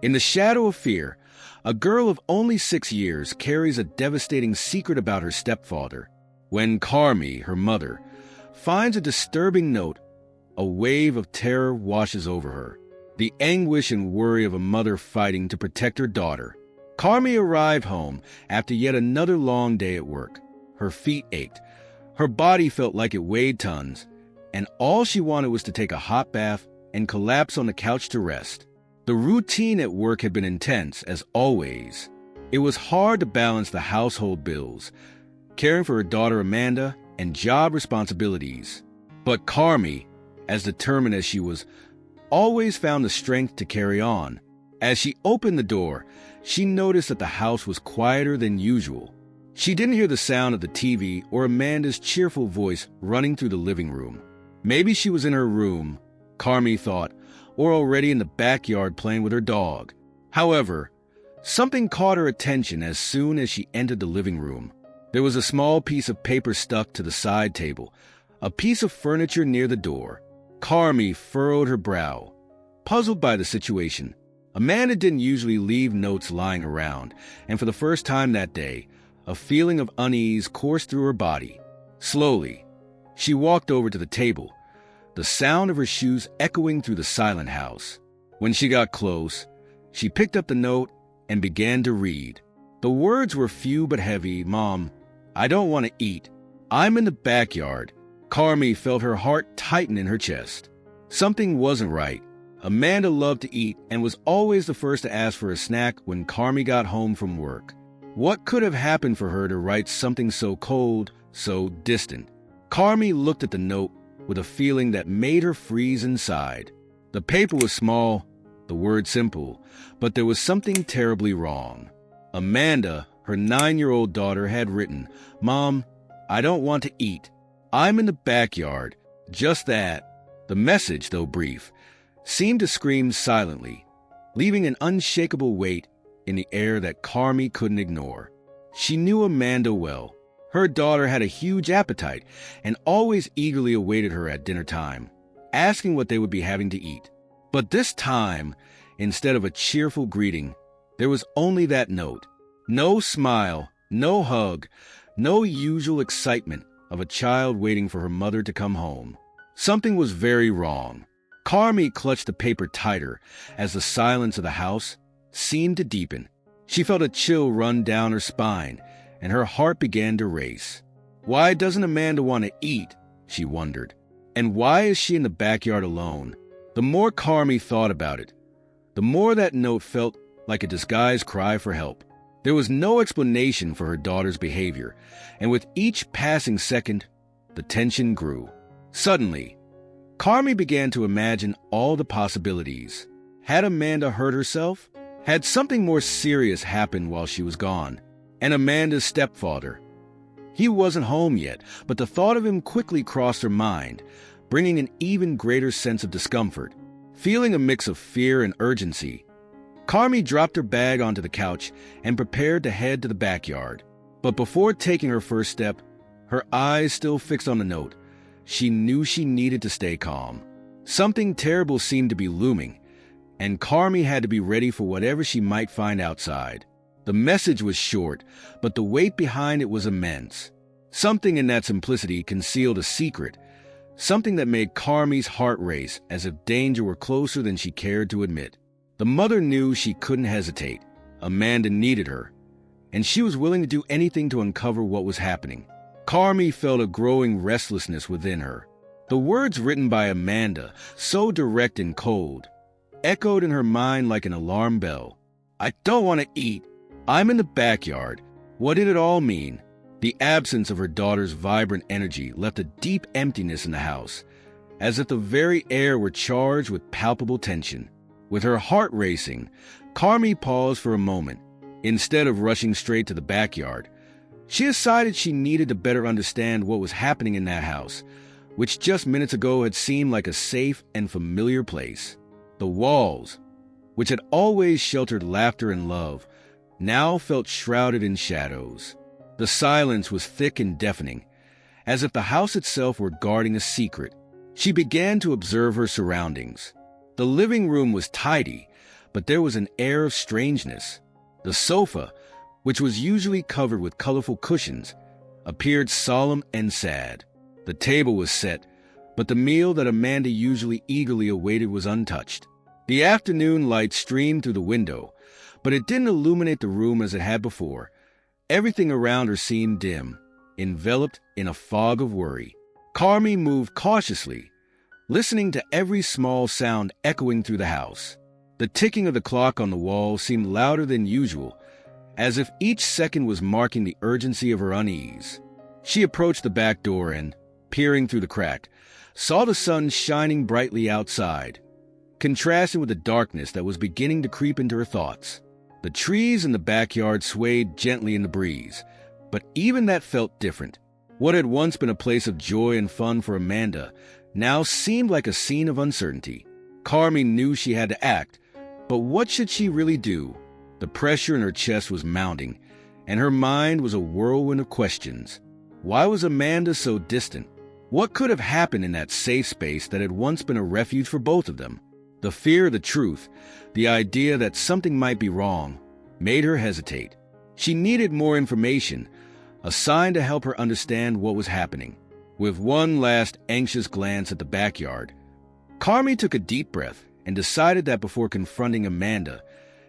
In the shadow of fear, a girl of only 6 years carries a devastating secret about her stepfather. When Carmi, her mother, finds a disturbing note, a wave of terror washes over her. The anguish and worry of a mother fighting to protect her daughter. Carmi arrived home after yet another long day at work. Her feet ached. Her body felt like it weighed tons, and all she wanted was to take a hot bath and collapse on the couch to rest. The routine at work had been intense, as always. It was hard to balance the household bills, caring for her daughter Amanda, and job responsibilities. But Carmi, as determined as she was, always found the strength to carry on. As she opened the door, she noticed that the house was quieter than usual. She didn't hear the sound of the TV or Amanda's cheerful voice running through the living room. Maybe she was in her room, Carmi thought, or already in the backyard playing with her dog. However, something caught her attention as soon as she entered the living room. There was a small piece of paper stuck to the side table, a piece of furniture near the door. Carmi furrowed her brow, puzzled by the situation. Amanda didn't usually leave notes lying around, and for the first time that day, a feeling of unease coursed through her body. Slowly, she walked over to the table, the sound of her shoes echoing through the silent house. When she got close, she picked up the note and began to read. The words were few but heavy. "Mom, I don't want to eat. I'm in the backyard." Carmi felt her heart tighten in her chest. Something wasn't right. Amanda loved to eat and was always the first to ask for a snack when Carmi got home from work. What could have happened for her to write something so cold, so distant? Carmi looked at the note with a feeling that made her freeze inside. The paper was small, the words simple, but there was something terribly wrong. Amanda, her 9-year-old daughter, had written, "Mom, I don't want to eat. I'm in the backyard." Just that. The message, though brief, seemed to scream silently, leaving an unshakable weight in the air that Carmi couldn't ignore. She knew Amanda well. Her daughter had a huge appetite and always eagerly awaited her at dinner time, asking what they would be having to eat. But this time, instead of a cheerful greeting, there was only that note. No smile, no hug, no usual excitement of a child waiting for her mother to come home. Something was very wrong. Carmi clutched the paper tighter as the silence of the house seemed to deepen. She felt a chill run down her spine, and her heart began to race. Why doesn't Amanda want to eat? She wondered. And why is she in the backyard alone? The more Carmi thought about it, the more that note felt like a disguised cry for help. There was no explanation for her daughter's behavior, and with each passing second, the tension grew. Suddenly, Carmi began to imagine all the possibilities. Had Amanda hurt herself? Had something more serious happened while she was gone? And Amanda's stepfather? He wasn't home yet, but the thought of him quickly crossed her mind, bringing an even greater sense of discomfort. Feeling a mix of fear and urgency, Carmi dropped her bag onto the couch and prepared to head to the backyard. But before taking her first step, her eyes still fixed on the note, she knew she needed to stay calm. Something terrible seemed to be looming, and Carmi had to be ready for whatever she might find outside. The message was short, but the weight behind it was immense. Something in that simplicity concealed a secret, something that made Carmi's heart race as if danger were closer than she cared to admit. The mother knew she couldn't hesitate. Amanda needed her, and she was willing to do anything to uncover what was happening. Carmi felt a growing restlessness within her. The words written by Amanda, so direct and cold, echoed in her mind like an alarm bell. "I don't want to eat. I'm in the backyard." What did it all mean? The absence of her daughter's vibrant energy left a deep emptiness in the house, as if the very air were charged with palpable tension. With her heart racing, Carmi paused for a moment. Instead of rushing straight to the backyard, she decided she needed to better understand what was happening in that house, which just minutes ago had seemed like a safe and familiar place. The walls, which had always sheltered laughter and love, now felt shrouded in shadows. The silence was thick and deafening, as if the house itself were guarding a secret. She began to observe her surroundings. The living room was tidy, but there was an air of strangeness. The sofa, which was usually covered with colorful cushions, appeared solemn and sad. The table was set, but the meal that Amanda usually eagerly awaited was untouched. The afternoon light streamed through the window, but it didn't illuminate the room as it had before. Everything around her seemed dim, enveloped in a fog of worry. Carmi moved cautiously, listening to every small sound echoing through the house. The ticking of the clock on the wall seemed louder than usual, as if each second was marking the urgency of her unease. She approached the back door and, peering through the crack, saw the sun shining brightly outside, contrasting with the darkness that was beginning to creep into her thoughts. The trees in the backyard swayed gently in the breeze, but even that felt different. What had once been a place of joy and fun for Amanda now seemed like a scene of uncertainty. Carmi knew she had to act, but what should she really do? The pressure in her chest was mounting, and her mind was a whirlwind of questions. Why was Amanda so distant? What could have happened in that safe space that had once been a refuge for both of them? The fear of the truth, the idea that something might be wrong, made her hesitate. She needed more information, a sign to help her understand what was happening. With one last anxious glance at the backyard, Carmi took a deep breath and decided that before confronting Amanda,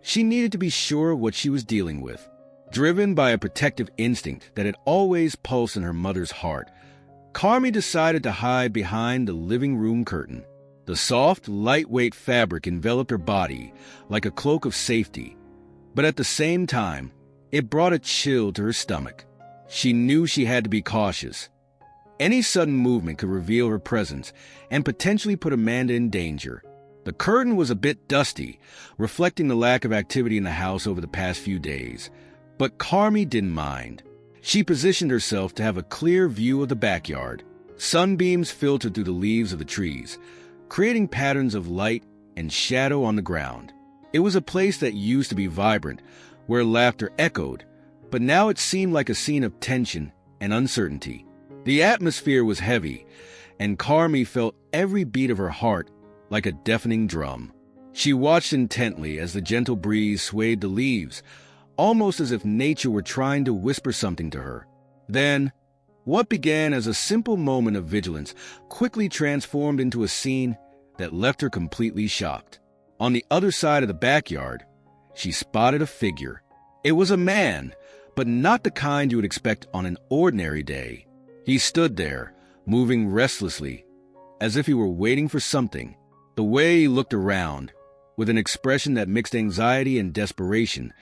she needed to be sure of what she was dealing with. Driven by a protective instinct that had always pulsed in her mother's heart, Carmi decided to hide behind the living room curtain. The soft, lightweight fabric enveloped her body like a cloak of safety, but at the same time, it brought a chill to her stomach. She knew she had to be cautious. Any sudden movement could reveal her presence and potentially put Amanda in danger. The curtain was a bit dusty, reflecting the lack of activity in the house over the past few days, but Carmi didn't mind. She positioned herself to have a clear view of the backyard. Sunbeams filtered through the leaves of the trees, creating patterns of light and shadow on the ground. It was a place that used to be vibrant, where laughter echoed, but now it seemed like a scene of tension and uncertainty. The atmosphere was heavy, and Carmi felt every beat of her heart like a deafening drum. She watched intently as the gentle breeze swayed the leaves, almost as if nature were trying to whisper something to her. Then, what began as a simple moment of vigilance quickly transformed into a scene that left her completely shocked. On the other side of the backyard, she spotted a figure. It was a man, but not the kind you would expect on an ordinary day. He stood there, moving restlessly, as if he were waiting for something. The way he looked around, with an expression that mixed anxiety and desperation,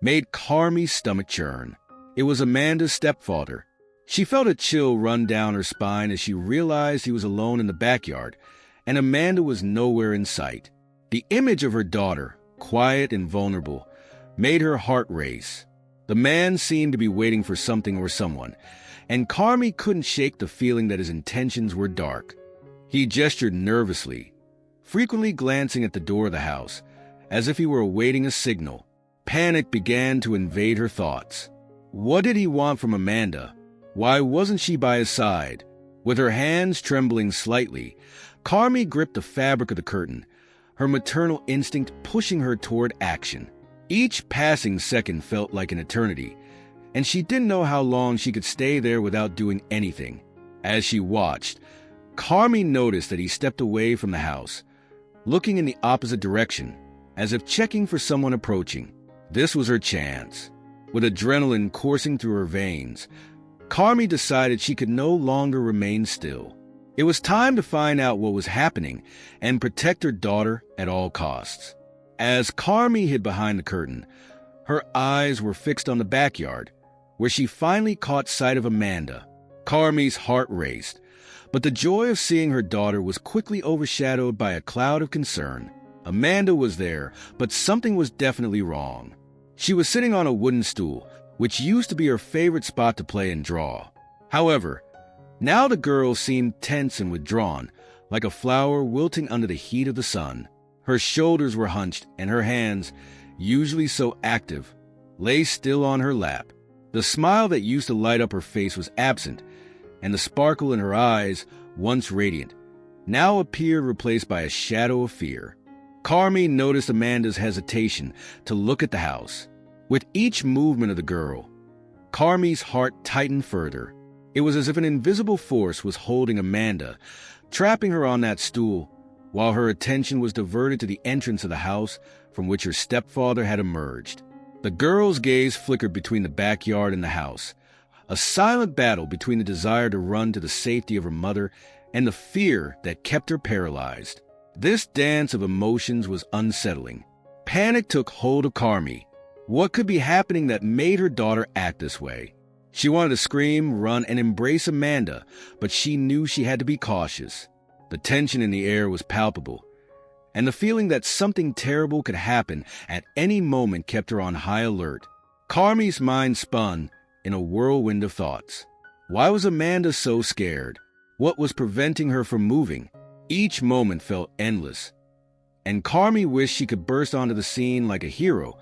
made Carmi's stomach churn. It was Amanda's stepfather. She felt a chill run down her spine as she realized he was alone in the backyard, and Amanda was nowhere in sight. The image of her daughter, quiet and vulnerable, made her heart race. The man seemed to be waiting for something or someone, and Carmi couldn't shake the feeling that his intentions were dark. He gestured nervously, frequently glancing at the door of the house, as if he were awaiting a signal. Panic began to invade her thoughts. What did he want from Amanda? Why wasn't she by his side? With her hands trembling slightly, Carmi gripped the fabric of the curtain, her maternal instinct pushing her toward action. Each passing second felt like an eternity, and she didn't know how long she could stay there without doing anything. As she watched, Carmi noticed that he stepped away from the house, looking in the opposite direction, as if checking for someone approaching. This was her chance. With adrenaline coursing through her veins, Carmi decided she could no longer remain still. It was time to find out what was happening and protect her daughter at all costs. As Carmi hid behind the curtain, her eyes were fixed on the backyard, where she finally caught sight of Amanda. Carmi's heart raced, but the joy of seeing her daughter was quickly overshadowed by a cloud of concern. Amanda was there, but something was definitely wrong. She was sitting on a wooden stool, which used to be her favorite spot to play and draw. However, now the girl seemed tense and withdrawn, like a flower wilting under the heat of the sun. Her shoulders were hunched, and her hands, usually so active, lay still on her lap. The smile that used to light up her face was absent, and the sparkle in her eyes, once radiant, now appeared replaced by a shadow of fear. Carmi noticed Amanda's hesitation to look at the house. With each movement of the girl, Carmi's heart tightened further. It was as if an invisible force was holding Amanda, trapping her on that stool, while her attention was diverted to the entrance of the house from which her stepfather had emerged. The girl's gaze flickered between the backyard and the house, a silent battle between the desire to run to the safety of her mother and the fear that kept her paralyzed. This dance of emotions was unsettling. Panic took hold of Carmi. What could be happening that made her daughter act this way? She wanted to scream, run, and embrace Amanda, but she knew she had to be cautious. The tension in the air was palpable, and the feeling that something terrible could happen at any moment kept her on high alert. Carmi's mind spun in a whirlwind of thoughts. Why was Amanda so scared? What was preventing her from moving? Each moment felt endless, and Carmi wished she could burst onto the scene like a hero,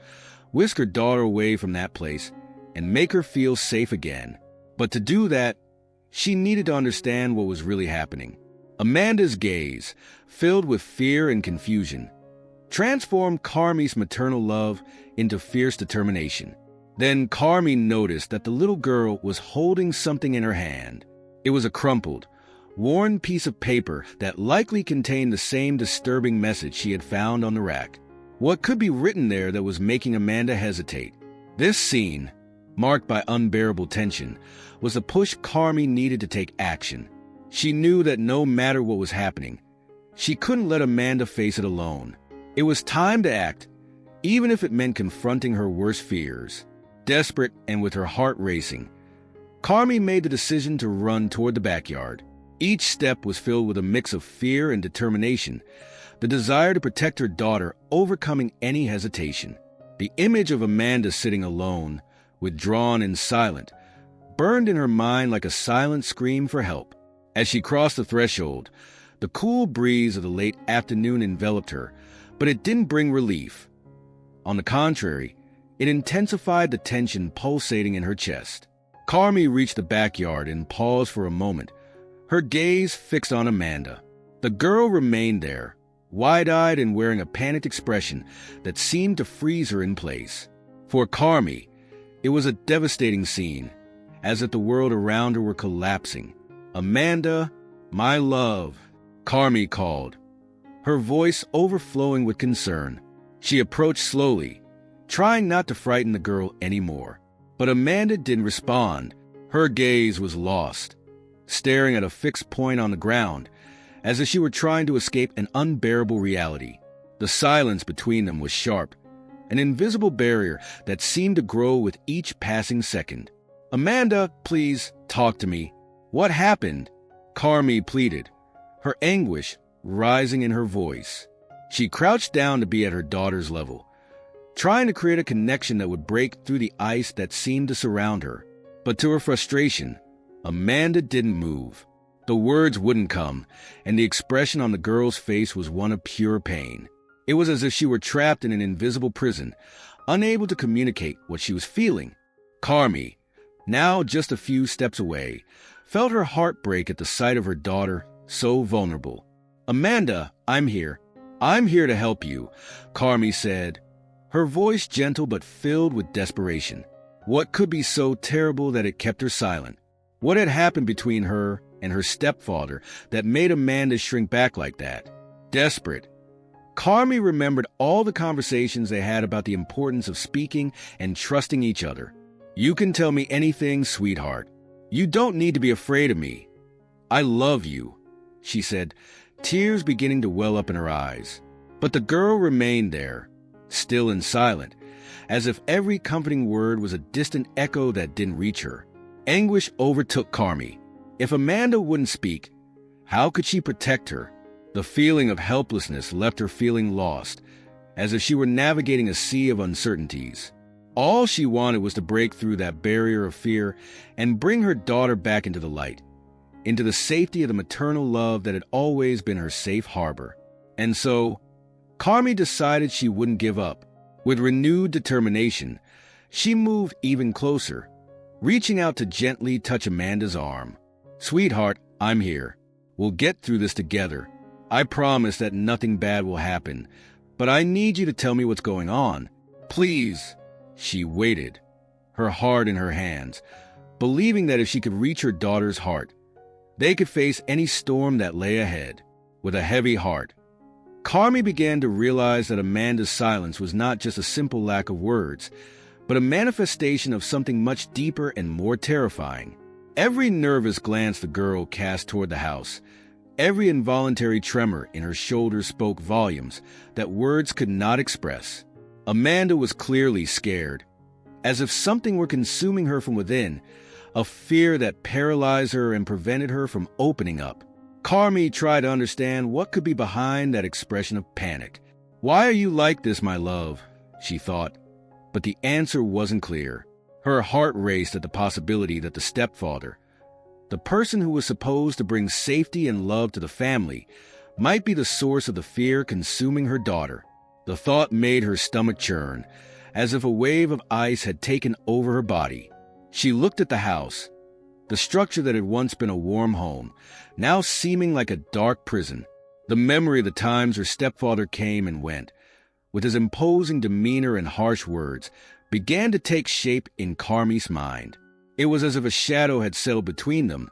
whisk her daughter away from that place, and make her feel safe again. But to do that, she needed to understand what was really happening. Amanda's gaze, filled with fear and confusion, transformed Carmi's maternal love into fierce determination. Then Carmi noticed that the little girl was holding something in her hand. It was a crumpled, worn piece of paper that likely contained the same disturbing message she had found on the rack. What could be written there that was making Amanda hesitate? This scene, marked by unbearable tension, was a push Carmi needed to take action. She knew that no matter what was happening, she couldn't let Amanda face it alone. It was time to act, even if it meant confronting her worst fears. Desperate and with her heart racing, Carmi made the decision to run toward the backyard. Each step was filled with a mix of fear and determination, the desire to protect her daughter overcoming any hesitation. The image of Amanda sitting alone, withdrawn and silent, burned in her mind like a silent scream for help. As she crossed the threshold, the cool breeze of the late afternoon enveloped her, but it didn't bring relief. On the contrary, it intensified the tension pulsating in her chest. Carmi reached the backyard and paused for a moment, her gaze fixed on Amanda. The girl remained there, wide-eyed and wearing a panicked expression that seemed to freeze her in place. For Carmi, it was a devastating scene, as if the world around her were collapsing. "Amanda, my love," Carmi called, her voice overflowing with concern. She approached slowly, trying not to frighten the girl anymore. But Amanda didn't respond. Her gaze was lost, staring at a fixed point on the ground, as if she were trying to escape an unbearable reality. The silence between them was sharp, an invisible barrier that seemed to grow with each passing second. "Amanda, please, talk to me. What happened?" Carmi pleaded, her anguish rising in her voice. She crouched down to be at her daughter's level, trying to create a connection that would break through the ice that seemed to surround her. But to her frustration, Amanda didn't move. The words wouldn't come, and the expression on the girl's face was one of pure pain. It was as if she were trapped in an invisible prison, unable to communicate what she was feeling. Carmi, now just a few steps away, felt her heart break at the sight of her daughter, so vulnerable. "Amanda, I'm here. I'm here to help you," Carmi said, her voice gentle but filled with desperation. What could be so terrible that it kept her silent? What had happened between her and her stepfather that made Amanda shrink back like that? Desperate, Carmi remembered all the conversations they had about the importance of speaking and trusting each other. "You can tell me anything, sweetheart. You don't need to be afraid of me. I love you," she said, tears beginning to well up in her eyes. But the girl remained there, still and silent, as if every comforting word was a distant echo that didn't reach her. Anguish overtook Carmi. If Amanda wouldn't speak, how could she protect her? The feeling of helplessness left her feeling lost, as if she were navigating a sea of uncertainties. All she wanted was to break through that barrier of fear and bring her daughter back into the light, into the safety of the maternal love that had always been her safe harbor. And so, Carmi decided she wouldn't give up. With renewed determination, she moved even closer, reaching out to gently touch Amanda's arm. "Sweetheart, I'm here. We'll get through this together. I promise that nothing bad will happen. But I need you to tell me what's going on. Please. She waited, her heart in her hands, believing that if she could reach her daughter's heart, they could face any storm that lay ahead. With a heavy heart, Carmi began to realize that Amanda's silence was not just a simple lack of words, but a manifestation of something much deeper and more terrifying. Every nervous glance the girl cast toward the house, every involuntary tremor in her shoulders spoke volumes that words could not express. Amanda was clearly scared, as if something were consuming her from within, a fear that paralyzed her and prevented her from opening up. Carmi tried to understand what could be behind that expression of panic. "Why are you like this, my love?" she thought. But the answer wasn't clear. Her heart raced at the possibility that the stepfather, the person who was supposed to bring safety and love to the family, might be the source of the fear consuming her daughter. The thought made her stomach churn, as if a wave of ice had taken over her body. She looked at the house, the structure that had once been a warm home, now seeming like a dark prison. The memory of the times her stepfather came and went, with his imposing demeanor and harsh words, began to take shape in Carmi's mind. It was as if a shadow had settled between them,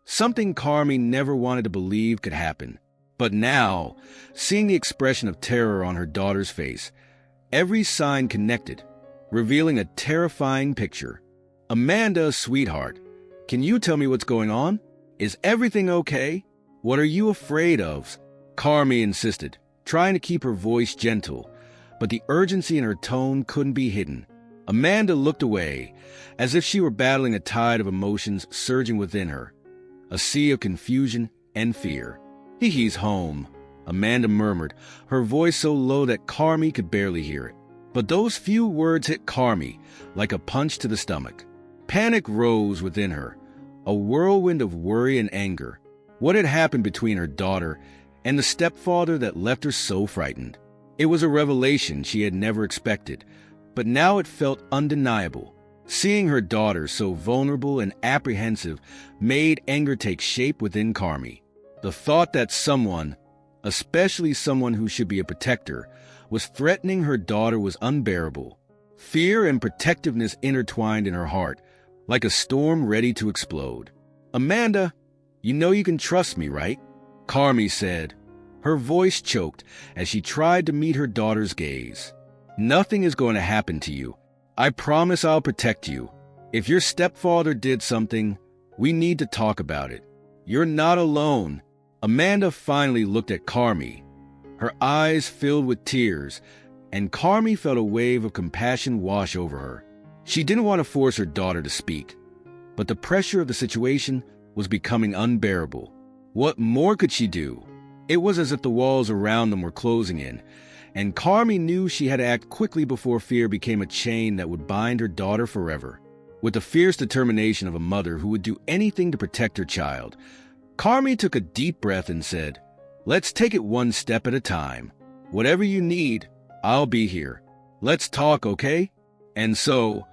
something Carmi never wanted to believe could happen. But now, seeing the expression of terror on her daughter's face, every sign connected, revealing a terrifying picture. "Amanda, sweetheart, can you tell me what's going on? Is everything okay? What are you afraid of?" Carmi insisted, trying to keep her voice gentle, but the urgency in her tone couldn't be hidden. Amanda looked away, as if she were battling a tide of emotions surging within her, a sea of confusion and fear. "He's home," Amanda murmured, her voice so low that Carmi could barely hear it. But those few words hit Carmi like a punch to the stomach. Panic rose within her, a whirlwind of worry and anger. What had happened between her daughter and the stepfather that left her so frightened? It was a revelation she had never expected, but now it felt undeniable. Seeing her daughter so vulnerable and apprehensive made anger take shape within Carmi. The thought that someone, especially someone who should be a protector, was threatening her daughter was unbearable. Fear and protectiveness intertwined in her heart, like a storm ready to explode. "Amanda, you know you can trust me, right?" Carmi said. Her voice choked as she tried to meet her daughter's gaze. "Nothing is going to happen to you. I promise I'll protect you. If your stepfather did something, we need to talk about it. You're not alone." Amanda finally looked at Carmi, her eyes filled with tears, and Carmi felt a wave of compassion wash over her. She didn't want to force her daughter to speak, but the pressure of the situation was becoming unbearable. What more could she do? It was as if the walls around them were closing in, and Carmi knew she had to act quickly before fear became a chain that would bind her daughter forever. With the fierce determination of a mother who would do anything to protect her child, Carmi took a deep breath and said, "Let's take it one step at a time. Whatever you need, I'll be here. Let's talk, okay?" And so,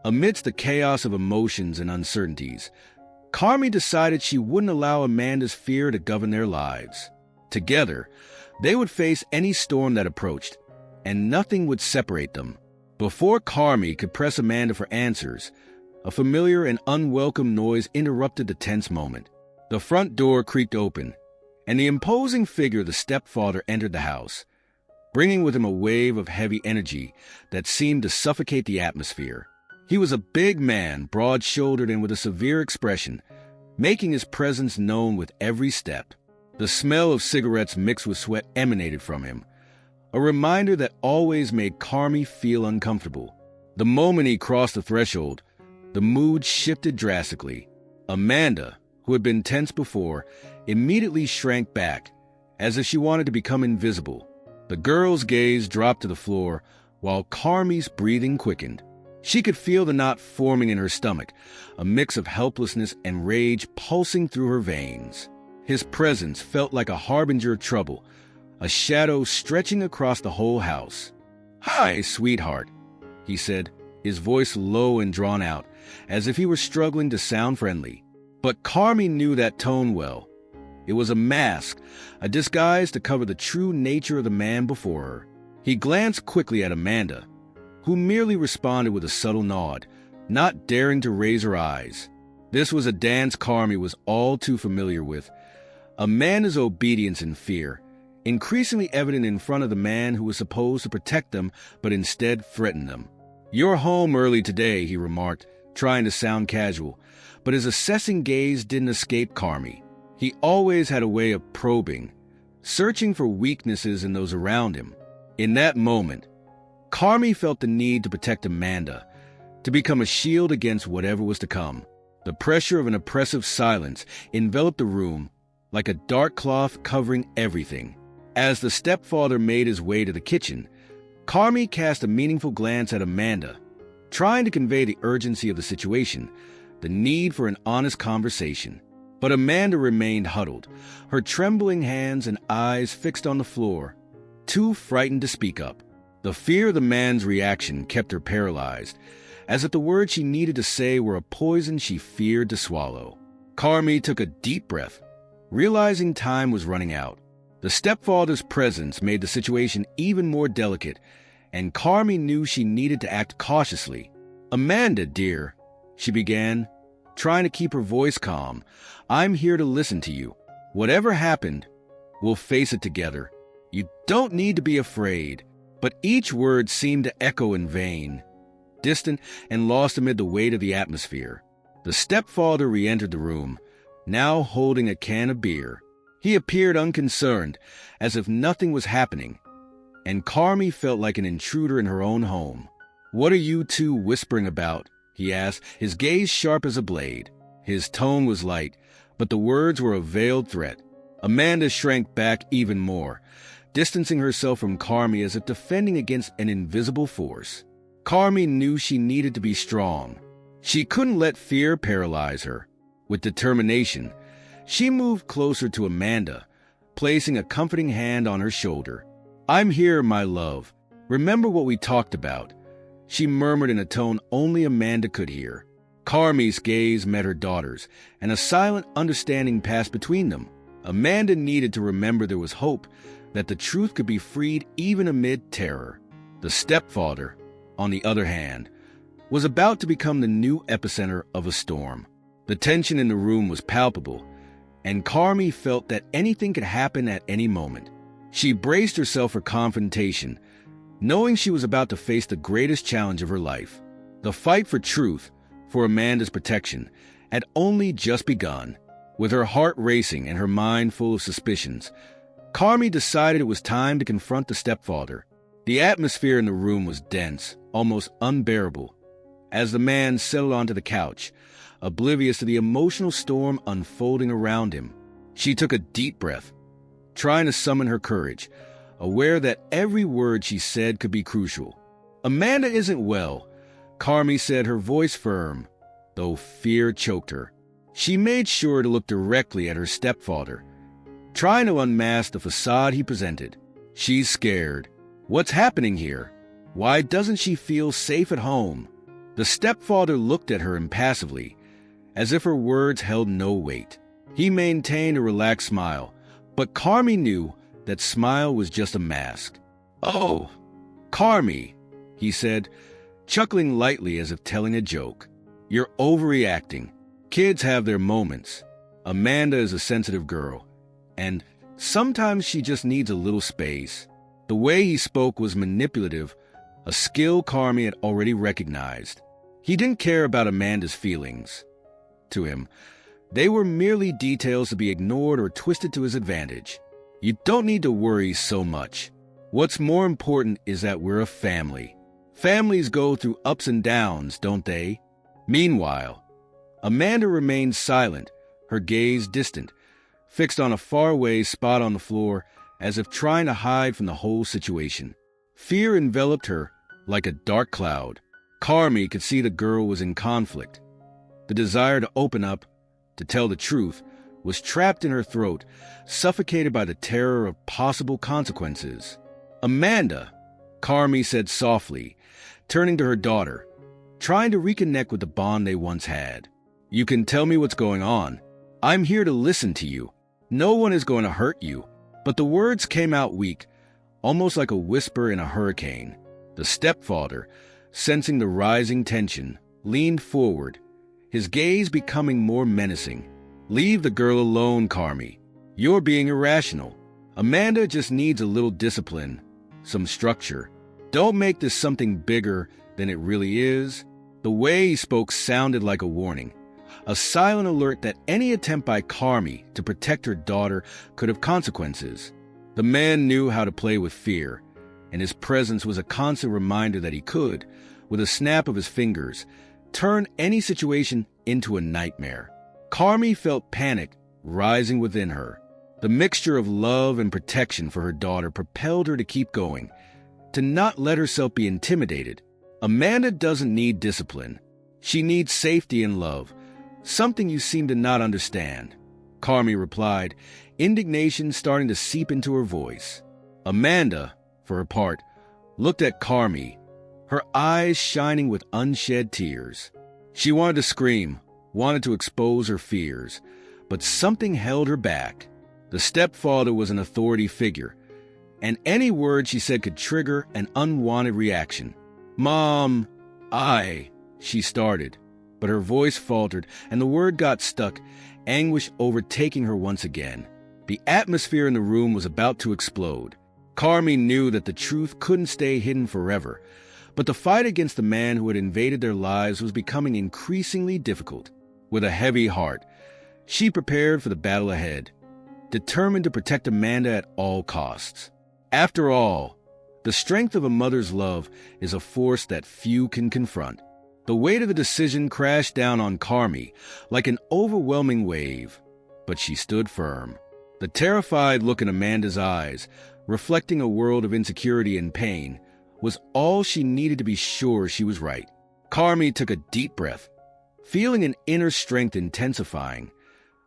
amidst the chaos of emotions and uncertainties, Carmi decided she wouldn't allow Amanda's fear to govern their lives. Together, they would face any storm that approached, and nothing would separate them. Before Carmi could press Amanda for answers, a familiar and unwelcome noise interrupted the tense moment. The front door creaked open, and the imposing figure of the stepfather entered the house, bringing with him a wave of heavy energy that seemed to suffocate the atmosphere. He was a big man, broad-shouldered and with a severe expression, making his presence known with every step. The smell of cigarettes mixed with sweat emanated from him, a reminder that always made Carmi feel uncomfortable. The moment he crossed the threshold, the mood shifted drastically. Amanda, who had been tense before, immediately shrank back, as if she wanted to become invisible. The girl's gaze dropped to the floor, while Carmi's breathing quickened. She could feel the knot forming in her stomach, a mix of helplessness and rage pulsing through her veins. His presence felt like a harbinger of trouble, a shadow stretching across the whole house. "Hi, sweetheart," he said, his voice low and drawn out, as if he were struggling to sound friendly. But Carmi knew that tone well. It was a mask, a disguise to cover the true nature of the man before her. He glanced quickly at Amanda, who merely responded with a subtle nod, not daring to raise her eyes. This was a dance Carmi was all too familiar with. Amanda's obedience and fear, increasingly evident in front of the man who was supposed to protect them but instead threatened them. "You're home early today," he remarked, trying to sound casual, but his assessing gaze didn't escape Carmi. He always had a way of probing, searching for weaknesses in those around him. In that moment, Carmi felt the need to protect Amanda, to become a shield against whatever was to come. The pressure of an oppressive silence enveloped the room like a dark cloth covering everything. As the stepfather made his way to the kitchen, Carmi cast a meaningful glance at Amanda, trying to convey the urgency of the situation, the need for an honest conversation. But Amanda remained huddled, her trembling hands and eyes fixed on the floor, too frightened to speak up. The fear of the man's reaction kept her paralyzed, as if the words she needed to say were a poison she feared to swallow. Carmi took a deep breath, realizing time was running out. The stepfather's presence made the situation even more delicate, and Carmi knew she needed to act cautiously. "Amanda, dear," she began, trying to keep her voice calm, "I'm here to listen to you. Whatever happened, we'll face it together. You don't need to be afraid." But each word seemed to echo in vain, distant and lost amid the weight of the atmosphere. The stepfather re-entered the room, now holding a can of beer. He appeared unconcerned, as if nothing was happening, and Carmi felt like an intruder in her own home. "What are you two whispering about?" he asked, his gaze sharp as a blade. His tone was light, but the words were a veiled threat. Amanda shrank back even more, distancing herself from Carmi as if defending against an invisible force. Carmi knew she needed to be strong. She couldn't let fear paralyze her. With determination, she moved closer to Amanda, placing a comforting hand on her shoulder. "I'm here, my love. Remember what we talked about," she murmured in a tone only Amanda could hear. Carmi's gaze met her daughter's, and a silent understanding passed between them. Amanda needed to remember there was hope, that the truth could be freed even amid terror. The stepfather, on the other hand, was about to become the new epicenter of a storm. The tension in the room was palpable, and Carmi felt that anything could happen at any moment. She braced herself for confrontation, knowing she was about to face the greatest challenge of her life. The fight for truth, for Amanda's protection, had only just begun. With her heart racing and her mind full of suspicions, Carmi decided it was time to confront the stepfather. The atmosphere in the room was dense, almost unbearable, as the man settled onto the couch, oblivious to the emotional storm unfolding around him. She took a deep breath, trying to summon her courage, aware that every word she said could be crucial. "Amanda isn't well," Carmi said, her voice firm, though fear choked her. She made sure to look directly at her stepfather, trying to unmask the facade he presented. "She's scared. What's happening here? Why doesn't she feel safe at home?" The stepfather looked at her impassively, as if her words held no weight. He maintained a relaxed smile, but Carmi knew that smile was just a mask. "Oh, Carmi," he said, chuckling lightly as if telling a joke. "You're overreacting. Kids have their moments. Amanda is a sensitive girl, and sometimes she just needs a little space." The way he spoke was manipulative, a skill Carmi had already recognized. He didn't care about Amanda's feelings. To him, they were merely details to be ignored or twisted to his advantage. "You don't need to worry so much. What's more important is that we're a family. Families go through ups and downs, don't they?" Meanwhile, Amanda remained silent, her gaze distant, fixed on a faraway spot on the floor, as if trying to hide from the whole situation. Fear enveloped her like a dark cloud. Carmi could see the girl was in conflict. The desire to open up, to tell the truth, was trapped in her throat, suffocated by the terror of possible consequences. "Amanda," Carmi said softly, turning to her daughter, trying to reconnect with the bond they once had. "You can tell me what's going on. I'm here to listen to you. No one is going to hurt you." But the words came out weak, almost like a whisper in a hurricane. The stepfather, sensing the rising tension, leaned forward, his gaze becoming more menacing. "Leave the girl alone, Carmi. You're being irrational. Amanda just needs a little discipline, some structure. Don't make this something bigger than it really is." The way he spoke sounded like a warning, a silent alert that any attempt by Carmi to protect her daughter could have consequences. The man knew how to play with fear, and his presence was a constant reminder that he could, with a snap of his fingers, turn any situation into a nightmare. Carmi felt panic rising within her. The mixture of love and protection for her daughter propelled her to keep going, to not let herself be intimidated. Amanda doesn't need discipline. She needs safety and love, something you seem to not understand, Carmi replied, indignation starting to seep into her voice. Amanda, for her part, looked at Carmi, her eyes shining with unshed tears. She wanted to scream, wanted to expose her fears, but something held her back. The stepfather was an authority figure, and any word she said could trigger an unwanted reaction. "Mom, she started, but her voice faltered and the word got stuck, anguish overtaking her once again. The atmosphere in the room was about to explode. Carmi knew that the truth couldn't stay hidden forever, but the fight against the man who had invaded their lives was becoming increasingly difficult. With a heavy heart, she prepared for the battle ahead, determined to protect Amanda at all costs. After all, the strength of a mother's love is a force that few can confront. The weight of the decision crashed down on Carmi like an overwhelming wave, but she stood firm. The terrified look in Amanda's eyes, reflecting a world of insecurity and pain, was all she needed to be sure she was right. Carmi took a deep breath, feeling an inner strength intensifying,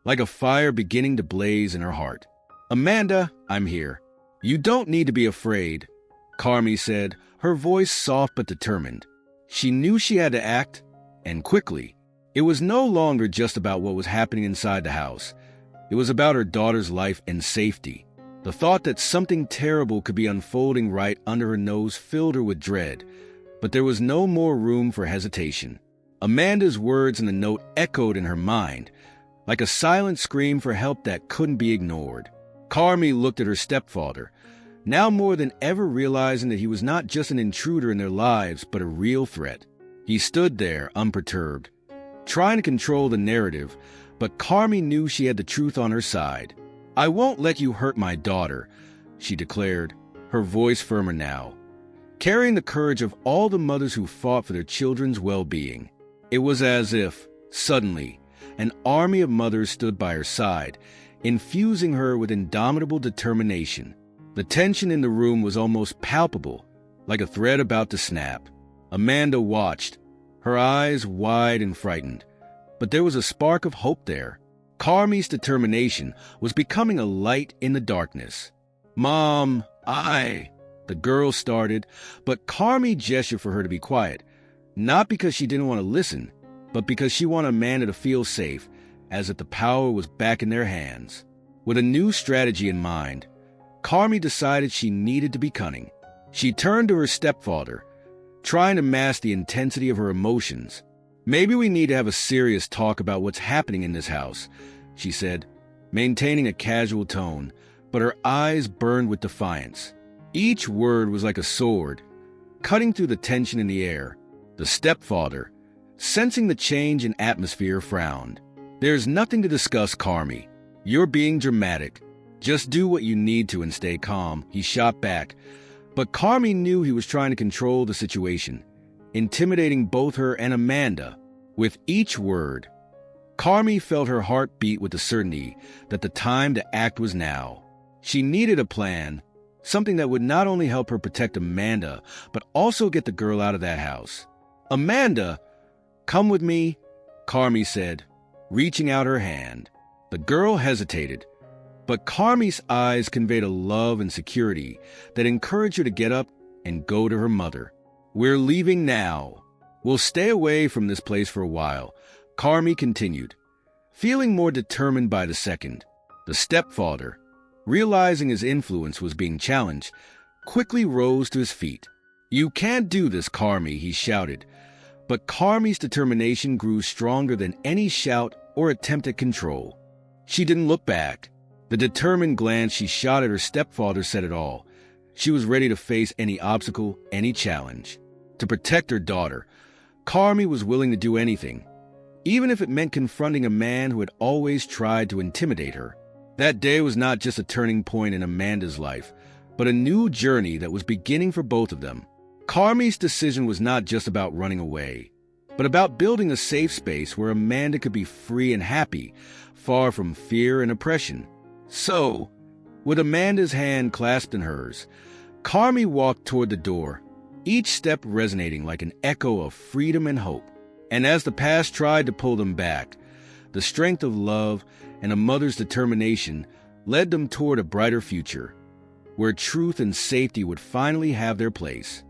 like a fire beginning to blaze in her heart. "Amanda, I'm here. You don't need to be afraid," Carmi said, her voice soft but determined. She knew she had to act, and quickly. It was no longer just about what was happening inside the house. It was about her daughter's life and safety. The thought that something terrible could be unfolding right under her nose filled her with dread, but there was no more room for hesitation. Amanda's words in the note echoed in her mind, like a silent scream for help that couldn't be ignored. Carmi looked at her stepfather, now more than ever realizing that he was not just an intruder in their lives, but a real threat. He stood there, unperturbed, trying to control the narrative, but Carmi knew she had the truth on her side. "I won't let you hurt my daughter," she declared, her voice firmer now, carrying the courage of all the mothers who fought for their children's well-being. It was as if, suddenly, an army of mothers stood by her side, infusing her with indomitable determination. The tension in the room was almost palpable, like a thread about to snap. Amanda watched, her eyes wide and frightened, but there was a spark of hope there. Carmi's determination was becoming a light in the darkness. "Mom, the girl started, but Carmi gestured for her to be quiet, not because she didn't want to listen, but because she wanted Amanda to feel safe, as if the power was back in their hands. With a new strategy in mind, Carmi decided she needed to be cunning. She turned to her stepfather, trying to mask the intensity of her emotions. "Maybe we need to have a serious talk about what's happening in this house," she said, maintaining a casual tone, but her eyes burned with defiance. Each word was like a sword, cutting through the tension in the air. The stepfather, sensing the change in atmosphere, frowned. "There's nothing to discuss, Carmi. You're being dramatic. Just do what you need to and stay calm," he shot back. But Carmi knew he was trying to control the situation, intimidating both her and Amanda. With each word, Carmi felt her heart beat with the certainty that the time to act was now. She needed a plan, something that would not only help her protect Amanda, but also get the girl out of that house. "Amanda, come with me," Carmi said, reaching out her hand. The girl hesitated, but Carmi's eyes conveyed a love and security that encouraged her to get up and go to her mother. "We're leaving now. We'll stay away from this place for a while," Carmi continued, feeling more determined by the second. The stepfather, realizing his influence was being challenged, quickly rose to his feet. "You can't do this, Carmi," he shouted. But Carmi's determination grew stronger than any shout or attempt at control. She didn't look back. The determined glance she shot at her stepfather said it all. She was ready to face any obstacle, any challenge. To protect her daughter, Carmi was willing to do anything, even if it meant confronting a man who had always tried to intimidate her. That day was not just a turning point in Amanda's life, but a new journey that was beginning for both of them. Carmi's decision was not just about running away, but about building a safe space where Amanda could be free and happy, far from fear and oppression. So, with Amanda's hand clasped in hers, Carmi walked toward the door, each step resonating like an echo of freedom and hope. And as the past tried to pull them back, the strength of love and a mother's determination led them toward a brighter future, where truth and safety would finally have their place.